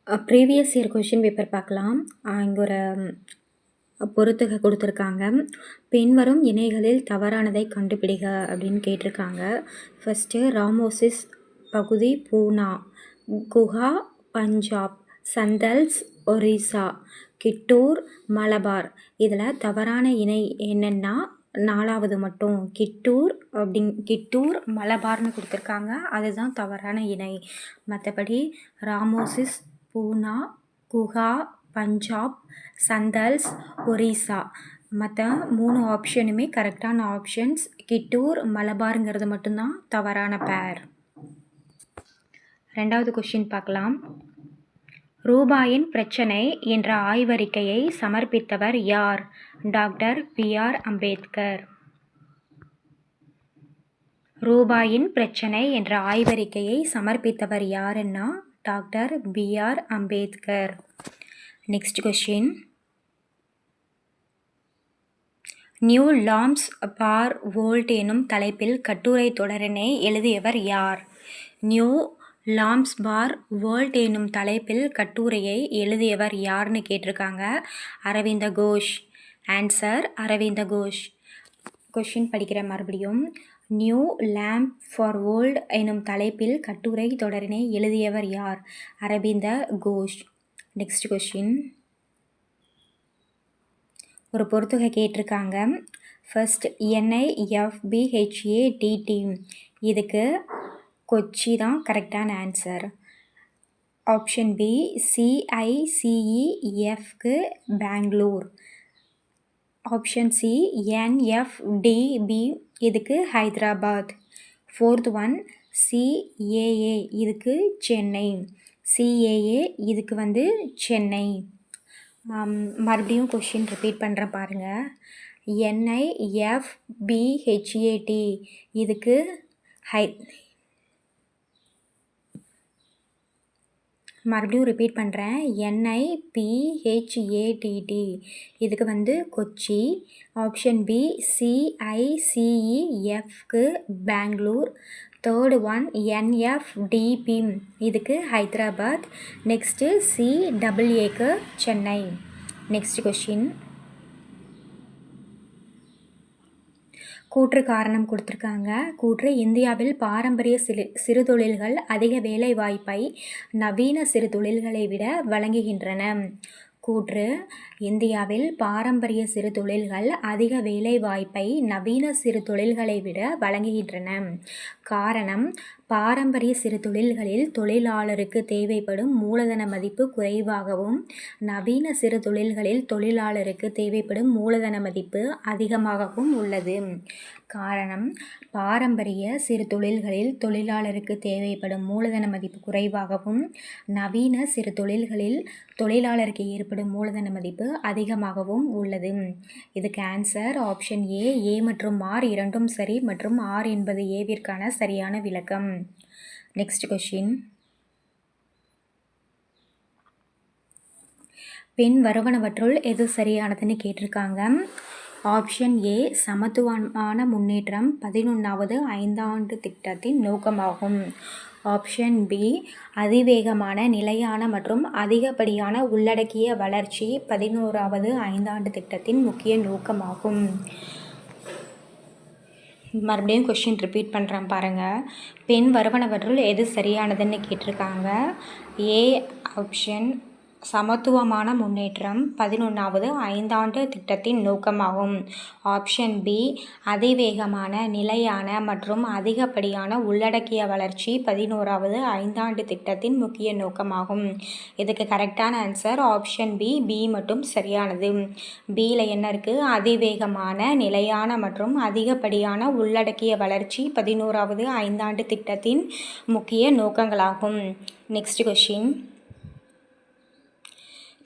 Previous year question paper பார்க்கலாம். இங்கே ஒரு பொறுத்துக கொடுத்துருக்காங்க. பின்வரும் இணைகளில் தவறானதை கண்டுபிடிக அப்படின்னு கேட்டிருக்காங்க. ஃபஸ்ட்டு ராமோசிஸ் பகுதி பூனா, குஹா பஞ்சாப், சந்தல்ஸ் ஒரிசா, கிட்டூர் மலபார். இதில் தவறான இணை என்னென்னா 4வது மட்டும் கிட்டூர் மலபார்னு கொடுத்துருக்காங்க. அதுதான் தவறான இணை. மற்றபடி ராமோசிஸ் பூனா, குஹா பஞ்சாப், சந்தல்ஸ் ஒரிசா. மற்ற 3 ஆப்ஷனுமே கரெக்டான ஆப்ஷன்ஸ். கிட்டூர் மலபாருங்கிறது மட்டும்தான் தவறான பேர். 2வது கொஷின் பார்க்கலாம். ரூபாயின் பிரச்சனை என்ற ஆய்வறிக்கையை சமர்ப்பித்தவர் யார்? Doctor B R. அம்பேத்கர். ரூபாயின் பிரச்சனை என்ற ஆய்வறிக்கையை சமர்ப்பித்தவர் யாருன்னா doctor B R. Ambedkar. Next question. New lamps for world எனும் தலைப்பில் கட்டுரை தொடரினை எழுதியவர் யார்? நியூ லாம்ப்ஸ் ஃபார் வேர்ல்ட் எனும் தலைப்பில் கட்டுரையை எழுதியவர் யார்னு கேட்டிருக்காங்க. அரவிந்த கோஷ். ஆன்சர் அரவிந்த கோஷ். கொஷின் படிக்கிற மறுபடியும். நியூ லாம்ப் ஃபார் வேர்ல்ட் எனும் தலைப்பில் கட்டுரை தொடரினை எழுதியவர் யார்? அரவிந்த கோஷ். Next question. ஒரு பொறுத்துகை கேட்டிருக்காங்க. First NIFBHATT. இதுக்கு கொச்சி தான் கரெக்டான ஆன்சர். ஆப்ஷன் பி CICEFக்கு பெங்களூர். ஆப்ஷன் சி NFDB இதுக்கு ஹைதராபாத். 4th ஒன் CAA இதுக்கு சென்னை. CAA இதுக்கு சென்னை. மறுபடியும் கொஷின் ரிப்பீட் பண்ணுறேன் பாருங்கள். NIFBHAT இதுக்கு மறுபடியும் ரிப்பீட் பண்ணுறேன். NIPHATT இதுக்கு கொச்சி. ஆப்ஷன் பி CICEFக்கு பெங்களூர். 3rd ஒன் NFDB இதுக்கு ஹைதராபாத். நெக்ஸ்ட்டு CAAக்கு சென்னை. Next question. கூற்று காரணம் கொடுத்துருக்காங்க. கூற்று இந்தியாவில் பாரம்பரிய சிறு தொழில்கள் அதிக வேலை வாய்ப்பை நவீன சிறு தொழில்களை விட வழங்குகின்றன. கூற்று இந்தியாவில் பாரம்பரிய சிறு தொழில்கள் அதிக வேலை வாய்ப்பை நவீன சிறு தொழில்களை விட வழங்குகின்றன. காரணம் பாரம்பரிய சிறு தொழில்களில் தொழிலாளருக்கு தேவைப்படும் மூலதன மதிப்பு குறைவாகவும் நவீன சிறு தொழில்களில் தொழிலாளருக்கு தேவைப்படும் மூலதன மதிப்பு அதிகமாகவும் உள்ளது. காரணம் பாரம்பரிய சிறு தொழில்களில் தொழிலாளருக்கு தேவைப்படும் மூலதன மதிப்பு குறைவாகவும் நவீன சிறு தொழில்களில் தொழிலாளருக்கு ஏற்படும் மூலதன மதிப்பு அதிகமாகவும் உள்ளது. இதுக்கு ஆன்சர் ஆப்ஷன் ஏ மற்றும் ஆர் இரண்டும் சரி மற்றும் ஆர் என்பது ஏவிற்கான சரியான விளக்கம். Next question. பின் வருவனவற்றுள் எது சரியானதுன்னு கேட்டிருக்காங்க. ஆப்ஷன் ஏ சமத்துவமான முன்னேற்றம் 11வது ஐந்தாண்டு திட்டத்தின் நோக்கமாகும். ஆப்ஷன் பி அதிவேகமான நிலையான மற்றும் அதிகப்படியான உள்ளடக்கிய வளர்ச்சி 11வது ஐந்தாண்டு திட்டத்தின் முக்கிய நோக்கமாகும். மறுபடியும் கொஷின் ரிப்பீட் பண்ணுறேன் பாருங்கள். பின் வருவனவற்றுள் எது சரியானதுன்னு கேட்டிருக்காங்க. ஏ ஆப்ஷன் சமத்துவமான முன்னேற்றம் 11வது ஐந்தாண்டு திட்டத்தின் நோக்கமாகும். ஆப்ஷன் பி அதிவேகமான நிலையான மற்றும் அதிகப்படியான உள்ளடக்கிய வளர்ச்சி 11வது ஐந்தாண்டு திட்டத்தின் முக்கிய நோக்கமாகும். இதுக்கு கரெக்டான ஆன்சர் ஆப்ஷன் பி மட்டும் சரியானது. பியில் என்ன இருக்குது? அதிவேகமான நிலையான மற்றும் அதிகப்படியான உள்ளடக்கிய வளர்ச்சி 11வது ஐந்தாண்டு திட்டத்தின் முக்கிய நோக்கங்களாகும். Next question.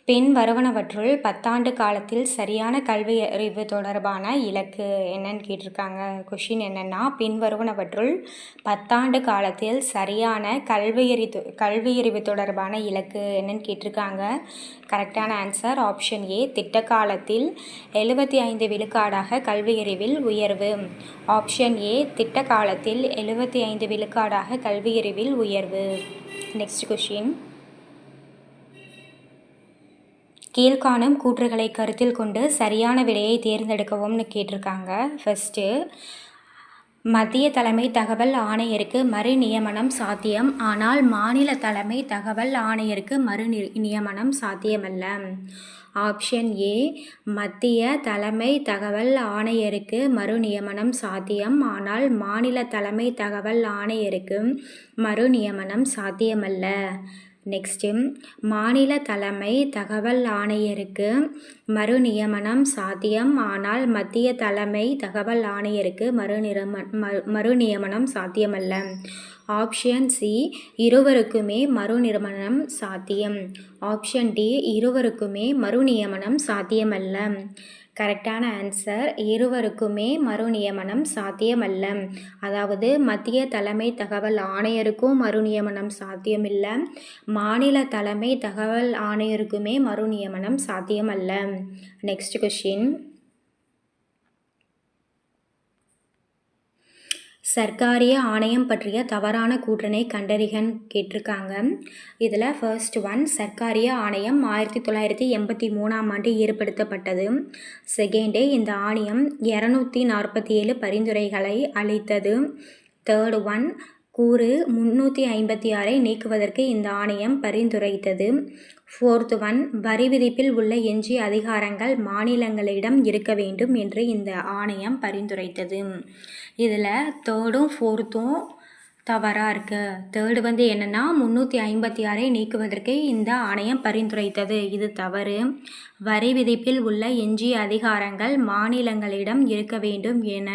பின் வருவனவற்றுள் 10 ஆண்டு காலத்தில் சரியான கல்வி அறிவு தொடர்பான இலக்கு என்னன்னு கேட்டிருக்காங்க. கொஷின் என்னென்னா பின் வருவனவற்றுள் 10 ஆண்டு காலத்தில் சரியான கல்வியறிவு தொடர்பான இலக்கு என்னன்னு கேட்டிருக்காங்க. கரெக்டான ஆன்சர் ஆப்ஷன் ஏ திட்ட காலத்தில் 75 விழுக்காடாக கல்வியறிவில் உயர்வு. ஆப்ஷன் ஏ திட்ட காலத்தில் 75 விழுக்காடாக கல்வியறிவில் உயர்வு. Next question. கீழ்காணும் கூற்றுகளை கருத்தில் கொண்டு சரியான விடையை தேர்ந்தெடுக்கவும்னு கேட்டிருக்காங்க. ஃபஸ்ட்டு, மத்திய தலைமை தகவல் ஆணையருக்கு மறு நியமனம் சாத்தியம், ஆனால் மாநில தலைமை தகவல் ஆணையருக்கு நியமனம் சாத்தியமல்ல. ஆப்ஷன் ஏ, மத்திய தலைமை தகவல் ஆணையருக்கு மறு நியமனம் சாத்தியம், ஆனால் மாநில தலைமை தகவல் ஆணையருக்கு மறு நியமனம் சாத்தியமல்ல. நெக்ஸ்ட்டு, மாநில தலைமை தகவல் ஆணையருக்கு மறு நியமனம் சாத்தியம், ஆனால் மத்திய தலைமை தகவல் ஆணையருக்கு மறு நியமனம் சாத்தியமல்ல. ஆப்ஷன் சி, இருவருக்குமே மறு நியமனம் சாத்தியம். ஆப்ஷன் டி, இருவருக்குமே மறு நியமனம் சாத்தியமல்ல. கரெக்டான ஆன்சர் இருவருக்குமே மறு நியமனம் சாத்தியமல்ல. அதாவது மத்திய தலைமை தகவல் ஆணையருக்கும் மறு நியமனம் சாத்தியமில்லை, மாநில தலைமை தகவல் ஆணையருக்குமே மறு நியமனம் சாத்தியமல்ல. நெக்ஸ்ட் கொஸ்டின், சர்க்காரிய ஆணையம் பற்றிய தவறான கூற்றினை கண்டறிகன்னு கேட்டிருக்காங்க. இதில் ஃபர்ஸ்ட் ஒன், சர்க்காரிய ஆணையம் 1983ஆம் ஆண்டு ஏற்படுத்தப்பட்டது. செகண்டு, இந்த ஆணையம் 247 பரிந்துரைகளை அளித்தது. தேர்டு ஒன், கூறு 356ஐ நீக்குவதற்கு இந்த ஆணையம் பரிந்துரைத்தது. ஃபோர்த் ஒன், வரி விதிப்பில் உள்ள எஞ்சிய அதிகாரங்கள் மாநிலங்களிடம் இருக்க வேண்டும் என்று இந்த ஆணையம் பரிந்துரைத்தது. இதில் தேர்டும் ஃபோர்த்தும் தவறாக இருக்குது. தேர்டு வந்து என்னென்னா 356ஐ நீக்குவதற்கு இந்த ஆணையம் பரிந்துரைத்தது, இது தவறு. வரி விதிப்பில் உள்ள எஞ்சிய அதிகாரங்கள் மாநிலங்களிடம் இருக்க வேண்டும் என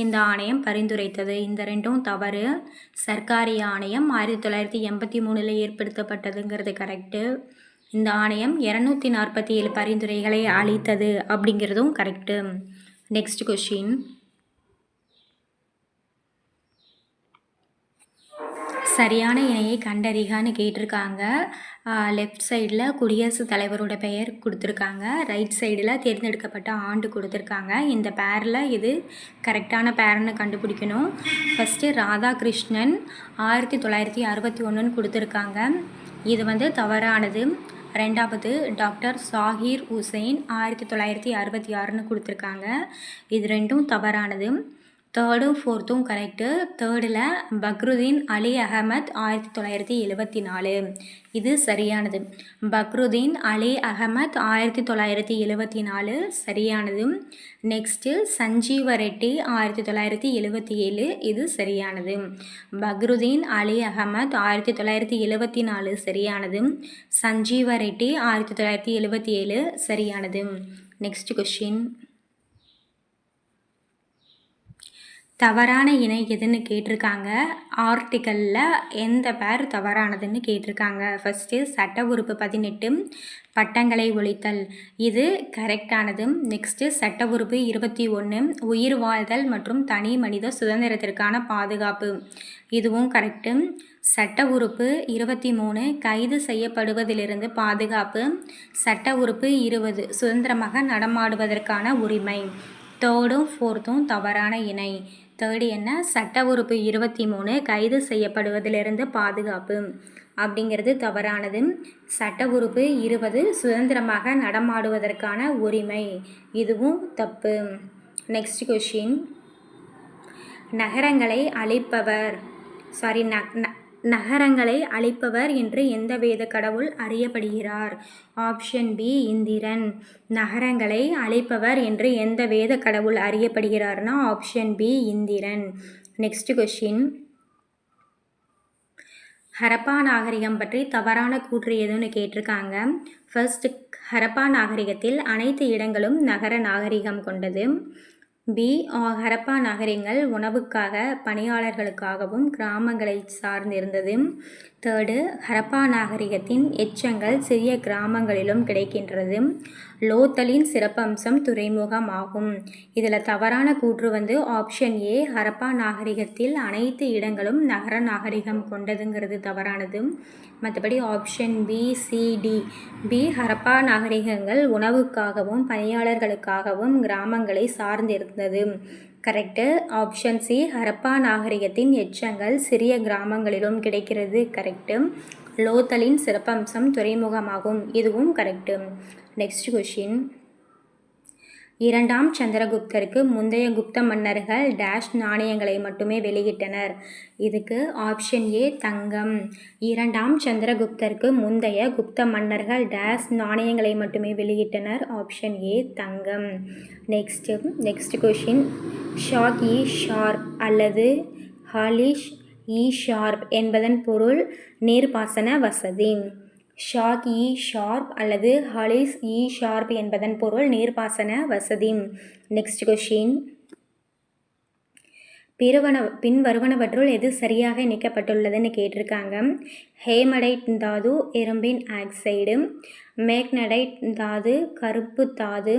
இந்த ஆணையம் பரிந்துரைத்தது, இந்த ரெண்டும் தவறு. சர்க்காரிய ஆணையம் 1983 ஏற்படுத்தப்பட்டதுங்கிறது கரெக்டு. இந்த ஆணையம் 247 பரிந்துரைகளை அளித்தது அப்படிங்கிறதும் கரெக்டு. நெக்ஸ்ட் கொஸ்டின், சரியான இணையை கண்டறிகான்னு கேட்டிருக்காங்க. லெஃப்ட் சைடில் குடியரசுத் தலைவரோட பெயர் கொடுத்துருக்காங்க, ரைட் சைடில் தேர்ந்தெடுக்கப்பட்ட ஆண்டு கொடுத்துருக்காங்க. இந்த பேரில் இது கரெக்டான பேர்னு கண்டுபிடிக்கணும். ஃபஸ்ட்டு ராதாகிருஷ்ணன் 1961ன்னு கொடுத்துருக்காங்க, இது வந்து தவறானது. ரெண்டாவது, டாக்டர் சாகிர் ஹுசைன் 1966ன்னு கொடுத்துருக்காங்க, இது ரெண்டும் தவறானது. தேர்டும் ஃபோர்த்தும் கரெக்டு. தேர்டில் பக்ருதீன் அலி அகமத் 1974, இது சரியானது. பக்ருதீன் அலி அகமத் 1974 சரியானது. நெக்ஸ்ட்டு, சஞ்சீவ ரெட்டி 1977, இது சரியானது. பக்ருதீன் அலி அகமத் 1974 சரியானது. சஞ்சீவ ரெட்டி 1977 சரியானது. நெக்ஸ்ட் கொஸ்டின், தவறான இணை எதுன்னு கேட்டிருக்காங்க. ஆர்டிக்கலில் எந்த பேர் தவறானதுன்னு கேட்டிருக்காங்க. ஃபஸ்ட்டு, சட்ட உறுப்பு 18 பட்டங்களை ஒழித்தல், இது கரெக்டானது. நெக்ஸ்ட்டு, சட்ட உறுப்பு 21 உயிர் வாழ்தல் மற்றும் தனி மனித சுதந்திரத்திற்கான பாதுகாப்பு, இதுவும் கரெக்டு. சட்ட உறுப்பு 23 கைது செய்யப்படுவதிலிருந்து பாதுகாப்பு. சட்ட உறுப்பு 20 சுதந்திரமாக நடமாடுவதற்கான உரிமை. தேர்டும் ஃபோர்த்தும் தவறான இணை. தேர்டு என்ன, சட்ட உறுப்பு 23 கைது செய்யப்படுவதிலிருந்து பாதுகாப்பு அப்படிங்கிறது தவறானது. சட்ட உறுப்பு 20 சுதந்திரமாக நடமாடுவதற்கான உரிமை, இதுவும் தப்பு. நெக்ஸ்ட் கொஸ்டின், நகரங்களை அழிப்பவர் என்று எந்த வேத கடவுள் அறியப்படுகிறார்? Option B, Indiran. நகரங்களை அழிப்பவர் என்று எந்த வேத கடவுள் அறியப்படுகிறார்னா option B, Indiran. Next question, Harappa நாகரிகம் பற்றி தவறான கூற்று எதுன்னு கேட்டிருக்காங்க. ஃபர்ஸ்ட், ஹரப்பா நாகரிகத்தில் அனைத்து இடங்களும் நகர நாகரிகம் கொண்டது. பி, ஹரப்பா நாகரிகங்கள் உணவுக்காக, பணியாளர்களுக்காகவும் கிராமங்களை சார்ந்திருந்தது. தேர்டு, ஹரப்பா நாகரிகத்தின் எச்சங்கள் சிறிய கிராமங்களிலும் கிடைக்கின்றது. லோத்தலின் சிறப்பம்சம் துறைமுகம் ஆகும். இதில் தவறான கூற்று வந்து ஆப்ஷன் ஏ, ஹரப்பா நாகரிகத்தில் அனைத்து இடங்களும் நகர நாகரிகம் கொண்டதுங்கிறது தவறானது. மற்றபடி option B, C, D. B, Harappa நாகரிகங்கள் உணவுக்காகவும் பணியாளர்களுக்காகவும் கிராமங்களை சார்ந்திருந்தது கரெக்டு. ஆப்ஷன் சி, ஹரப்பா நாகரிகத்தின் எச்சங்கள் சிறிய கிராமங்களிலும் கிடைக்கிறது கரெக்டு. லோத்தலின் சிறப்பம்சம் துறைமுகமாகும். இதுவும் கரெக்டு. Next question. இரண்டாம் சந்திரகுப்தருக்கு முந்தைய குப்த மன்னர்கள் டேஷ் நாணயங்களை மட்டுமே வெளியிட்டனர். இதுக்கு ஆப்ஷன் ஏ தங்கம். இரண்டாம் சந்திரகுப்தருக்கு முந்தைய குப்த மன்னர்கள் டேஷ் நாணயங்களை மட்டுமே வெளியிட்டனர். Option A Thangam. Next question. Shock E sharp அல்லது ஹாலிஷ் இ ஷார்ப் என்பதன் பொருள் நீர்ப்பாசன வசதி. ஷாக் இ ஷார்ப் அல்லது ஹாலிஸ் இ ஷார்ப் என்பதன் பொருள் நீர்ப்பாசன வசதி. Next question. பின்வருவனவற்றுள் எது சரியாக இணைக்கப்பட்டுள்ளதுன்னு கேட்டிருக்காங்க. ஹேமடைட் தாது இரும்பின் ஆக்சைடு, மேக்னடைட் தாது கருப்பு தாது,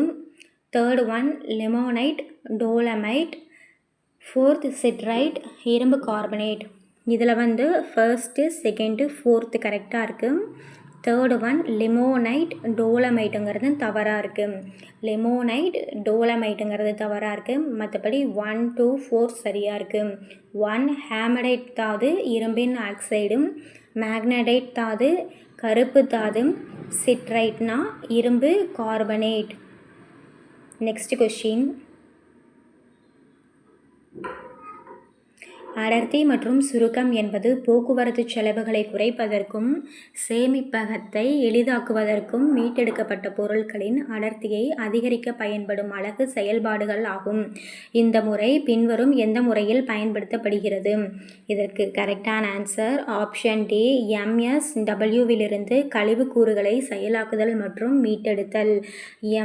third one limonite dolomite, fourth siderite இரும்பு கார்பனேட். இதில் ஃபர்ஸ்ட்டு செகண்டு ஃபோர்த்து கரெக்டாக இருக்குது. தேர்டு ஒன் லிமோனைட் டோலமைட்டுங்கிறது தவறாக இருக்குது. லிமோனைட் டோலமைட்டுங்கிறது தவறாக இருக்குது. மற்றபடி 1, 2, 4 சரியாக இருக்குது. 1 ஹேமடைட் தாது இரும்பின் ஆக்சைடு, மேக்னடைட் தாது கருப்பு தாது, சிட்ரைட்னா இரும்பு கார்பனேட். Next question. அடர்த்தி மற்றும் சுருக்கம் என்பது போக்குவரத்து செலவுகளை குறைப்பதற்கும் சேமிப்பகத்தை எளிதாக்குவதற்கும் மீட்டெடுக்கப்பட்ட பொருட்களின் அடர்த்தியை அதிகரிக்க பயன்படும் அலகு செயல்பாடுகள் ஆகும். இந்த முறை பின்வரும் எந்த முறையில் பயன்படுத்தப்படுகிறது? இதற்கு கரெக்டான ஆன்சர் ஆப்ஷன் டி MSWவிலிருந்து கழிவுக்கூறுகளை செயலாக்குதல் மற்றும் மீட்டெடுத்தல்.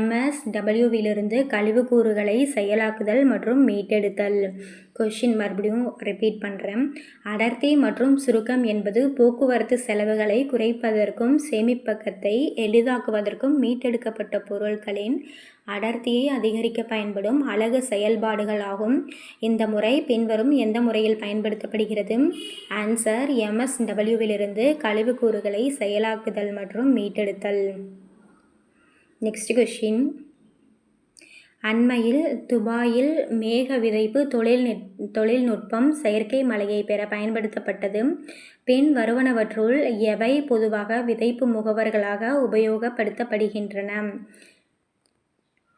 MSWவிலிருந்து கழிவுக்கூறுகளை செயலாக்குதல் மற்றும் மீட்டெடுத்தல். கொஷின் மறுபடியும் ரிப்பீட் பண்ணுறேன். அடர்த்தி மற்றும் சுருக்கம் என்பது போக்குவரத்து செலவுகளை குறைப்பதற்கும் சேமிப்பகத்தை எளிதாக்குவதற்கும் மீட்டெடுக்கப்பட்ட பொருட்களின் அடர்த்தியை அதிகரிக்க பயன்படும் அலகு செயல்பாடுகள் ஆகும். இந்த முறை பின்வரும் எந்த முறையில் பயன்படுத்தப்படுகிறது? ஆன்சர் MSWவிலிருந்து கழிவுக்கூறுகளை செயலாக்குதல் மற்றும் மீட்டெடுத்தல். Next question. அண்மையில் துபாயில் மேக விதைப்பு தொழில்நுட்பம் செயற்கை மழையை பெற பயன்படுத்தப்பட்டது. பின் வருவனவற்றுள் எவை பொதுவாக விதைப்பு முகவர்களாக உபயோகப்படுத்தப்படுகின்றன?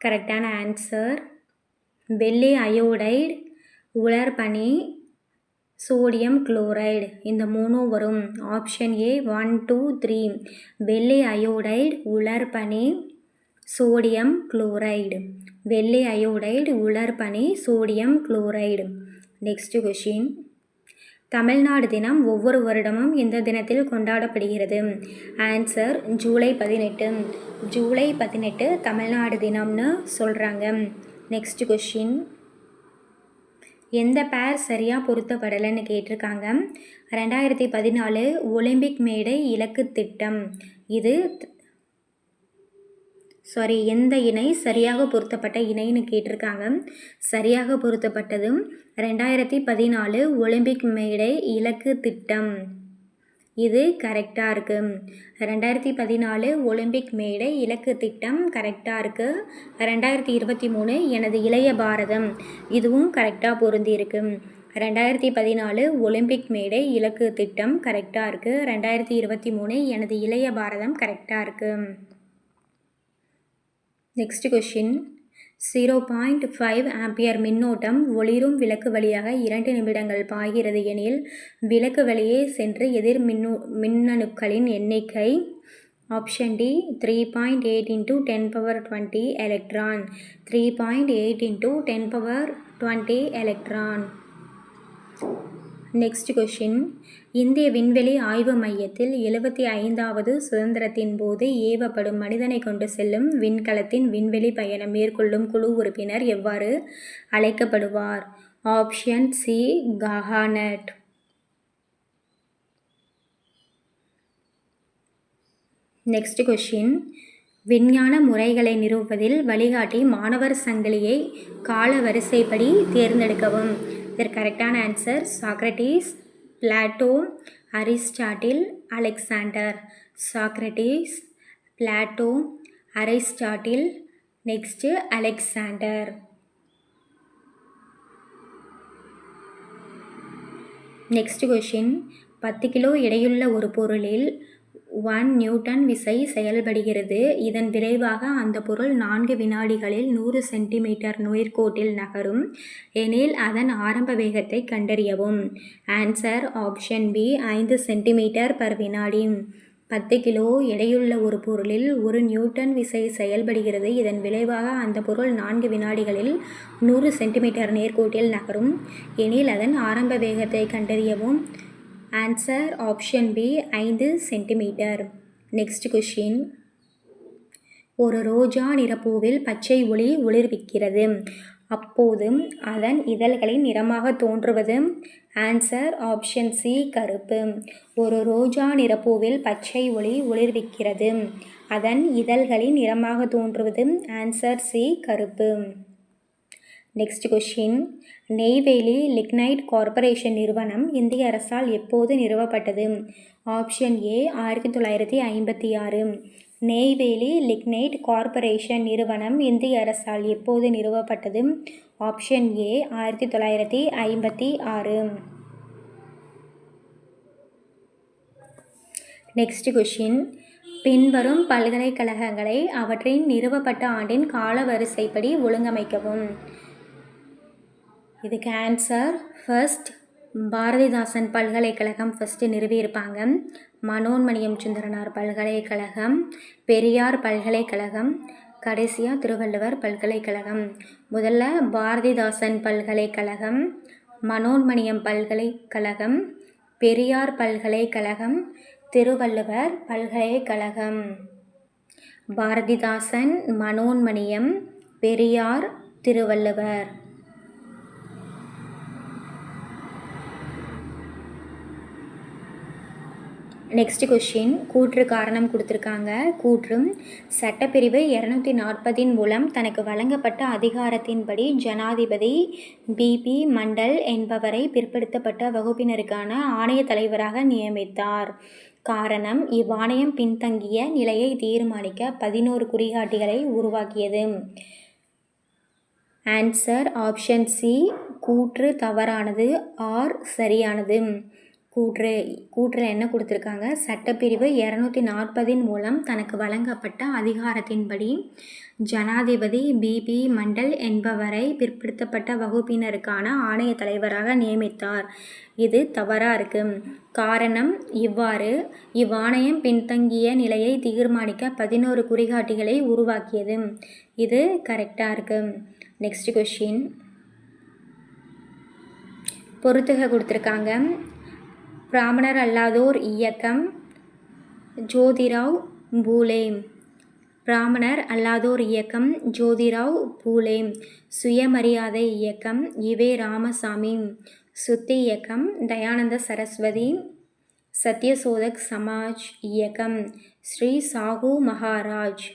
கரெக்டான ஆன்சர் வெள்ளி அயோடைடு, உலர்பனி, சோடியம் குளோரைடு. இந்த மூணும் வரும். ஆப்ஷன் ஏ 1, 2, 3 வெள்ளி அயோடைடு, உலர்பனி, சோடியம் குளோரைடு. வெள்ளி அயோடைடு, உலர்பனி, sodium chloride. Next question. Tamil Nadu தினம் ஒவ்வொரு வருடமும் இந்த தினத்தில் கொண்டாடப்படுகிறது. Answer July 18. ஜூலை 18 தமிழ்நாடு தினம்னு சொல்கிறாங்க. Next question. எந்த பேர் சரியாக பொருத்தப்படலைன்னு கேட்டிருக்காங்க. 2014 ஒலிம்பிக் மேடை இலக்கு திட்டம். எந்த இணை சரியாக பொருத்தப்பட்ட இணைன்னு கேட்டிருக்காங்க. சரியாக பொருத்தப்பட்டது 2014 ஒலிம்பிக் மேடை இலக்கு திட்டம். இது கரெக்டாக இருக்குது. 2014 ஒலிம்பிக் மேடை இலக்கு திட்டம் கரெக்டாக இருக்குது. 2023 எனது இளைய பாரதம், இதுவும் கரெக்டாக பொருந்தி இருக்கு. 2014 ஒலிம்பிக் மேடை இலக்கு திட்டம் கரெக்டாக இருக்குது. 2023 எனது இளைய பாரதம் கரெக்டாக இருக்குது. Next question. 0.5 ஆம்பியர் மின்னோட்டம் ஒளிரும் விளக்கு வழியாக 2 நிமிடங்கள் பாய்கிறது எனில் விளக்கு வழியே சென்று எதிர் மின்னணுக்களின் எண்ணிக்கை. Option D 3.8 × 10⁻20 electron. 3.8 × 10⁻20 electron. Next question. இந்திய விண்வெளி ஆய்வு மையத்தில் 75வது சுதந்திரத்தின் போது ஏவப்படும் மனிதனை கொண்டு செல்லும் விண்கலத்தின் விண்வெளி பயணம் மேற்கொள்ளும் குழு உறுப்பினர் எவ்வாறு அழைக்கப்படுவார்? ஆப்ஷன் சி ககானட். Next question. விஞ்ஞான முறைகளை நிறுவுவதில் வழிகாட்டி மாணவர் சங்கிலியை கால வரிசைப்படி தேர்ந்தெடுக்கவும். இதற்கு கரெக்டான answer Socrates, Plato, Aristotle, Alexander. Socrates, Plato, Aristotle, next Alexander. Next question. 10 kilo எடையுள்ள ஒரு பொருளில் 1 நியூட்டன் விசை செயல்படுகிறது. இதன் விளைவாக அந்த பொருள் 4 வினாடிகளில் 100 சென்டிமீட்டர் நேர்கோட்டில் நகரும் எனில் அதன் ஆரம்ப வேகத்தை கண்டறியவும். Answer option B 5 centimetre per வினாடி. 10 கிலோ எடையுள்ள ஒரு பொருளில் 1 நியூட்டன் விசை செயல்படுகிறது. இதன் விளைவாக அந்த பொருள் 4 வினாடிகளில் 100 சென்டிமீட்டர் நேர்கோட்டில் நகரும் எனில் அதன் ஆரம்ப வேகத்தை கண்டறியவும். Answer option B 5 centimetre. Next question. ஒரு ரோஜா நிறப்பூவில் பச்சை ஒளி ஒளிர்விக்கிறது. அப்போது அதன் இதழ்களின் நிறமாக தோன்றுவது. ஆன்சர் ஆப்ஷன் சி கருப்பு. ஒரு ரோஜா நிறப்பூவில் பச்சை ஒளி ஒளிர்விக்கிறது. அதன் இதழ்களின் நிறமாக தோன்றுவது. ஆன்சர் சி கருப்பு. Next question. Neyveli lignite corporation நிறுவனம் இந்திய அரசால் எப்போது நிறுவப்பட்டது. Option A 1956. Neyveli lignite corporation நிறுவனம் இந்திய அரசால் எப்போது நிறுவப்பட்டது. Option A 1956. Next question. பின்வரும் பல்கலைக்கழகங்களை அவற்றின் நிறுவப்பட்ட ஆண்டின் காலவரிசைப்படி ஒழுங்கமைக்கவும். இதுக்கு ஆன்சர் ஃபர்ஸ்ட் பாரதிதாசன் பல்கலைக்கழகம் ஃபஸ்ட்டு நிறுவியிருப்பாங்க. மனோன்மணியம் சுந்தரனார் பல்கலைக்கழகம், பெரியார் பல்கலைக்கழகம், கடைசியாக திருவள்ளுவர் பல்கலைக்கழகம். முதல்ல பாரதிதாசன் பல்கலைக்கழகம், மனோன்மணியம் பல்கலைக்கழகம், பெரியார் பல்கலைக்கழகம், திருவள்ளுவர் பல்கலைக்கழகம். பாரதிதாசன், மனோன்மணியம், பெரியார், திருவள்ளுவர். Next question. கூற்று காரணம் கொடுத்துருக்காங்க. கூற்றும் சட்டப்பிரிவு 240 மூலம் தனக்கு வழங்கப்பட்ட அதிகாரத்தின்படி ஜனாதிபதி பிபி மண்டல் என்பவரை பிற்படுத்தப்பட்ட வகுப்பினருக்கான ஆணைய தலைவராக நியமித்தார். காரணம் இவ்வாணையம் பின்தங்கிய நிலையை தீர்மானிக்க 11 குறிகாட்டிகளை உருவாக்கியது. ஆன்சர் ஆப்ஷன் சி கூற்று தவறானது ஆர் சரியானது. கூற்றில் என்ன கொடுத்துருக்காங்க. சட்டப்பிரிவு 240 மூலம் தனக்கு வழங்கப்பட்ட அதிகாரத்தின்படி ஜனாதிபதி பிபி மண்டல் என்பவரை பிற்படுத்தப்பட்ட வகுப்பினருக்கான ஆணைய தலைவராக நியமித்தார். இது தவறாக இருக்கு. காரணம் இவ்வாணையம் பின்தங்கிய நிலையை தீர்மானிக்க 11 குறிகாட்டிகளை உருவாக்கியது. இது கரெக்டாக இருக்கு. Next question. பொறுத்துக கொடுத்துருக்காங்க. பிராமணர் அல்லாதோர் இயக்கம் ஜோதிராவ் பூலே. பிராமணர் அல்லாதோர் இயக்கம் ஜோதிராவ் பூலே. சுயமரியாதை இயக்கம் ஈவே ராமசாமி. சுத்தி இயக்கம் தயானந்த சரஸ்வதி. சத்யசோதக் சமாஜ் இயக்கம் ஸ்ரீ சாகு மகாராஜ்.